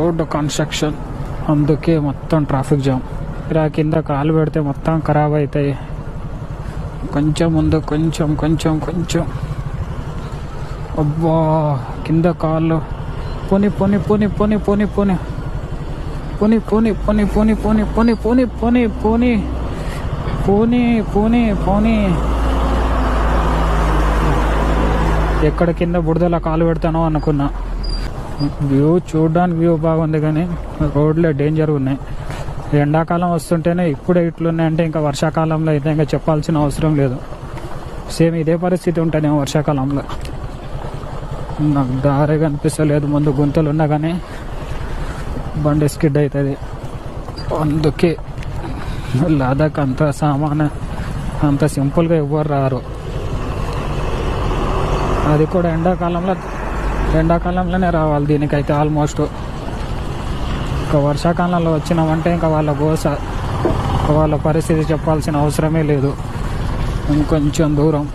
Road construction, అందుకే మొత్తం traffic jam. ఇలా కింద కాలు పెడితే మొత్తం ఖరాబ్ అవుతాయి. కొంచెం ముందు కొంచెం కొంచెం కొంచెం అబ్బా కింద కాళ్ళు పోని పోని పోని పోని పోని పోని పోని పోని పోని పోని పోని పోని పోని పోని పోని పోని పోని పోని ఎక్కడ కింద బురదలా కాలు పెడతానో అనుకున్నా. వ్యూ చూడడానికి వ్యూ బాగుంది కానీ రోడ్లే డేంజర్ ఉన్నాయి. ఎండాకాలం వస్తుంటేనే ఇప్పుడే ఇట్లున్నాయంటే ఇంకా వర్షాకాలంలో అయితే ఇంకా చెప్పాల్సిన అవసరం లేదు. సేమ్ ఇదే పరిస్థితి ఉంటేనేమో వర్షాకాలంలో. నాకు దారి కనిపిస్తలేదు, ముందు గుంతలు ఉన్నా కానీ బండి స్కిడ్ అవుతుంది. అందుకే లదాఖ్ అంత సామాన్ అంత సింపుల్గా ఎవ్వరు రారు. అది కూడా ఎండాకాలంలోనే రావాలి దీనికైతే. ఆల్మోస్ట్ ఇంకా వర్షాకాలంలో వచ్చినామంటే ఇంకా వాళ్ళ గోస, వాళ్ళ పరిస్థితి చెప్పాల్సిన అవసరమే లేదు. ఇంకొంచెం దూరం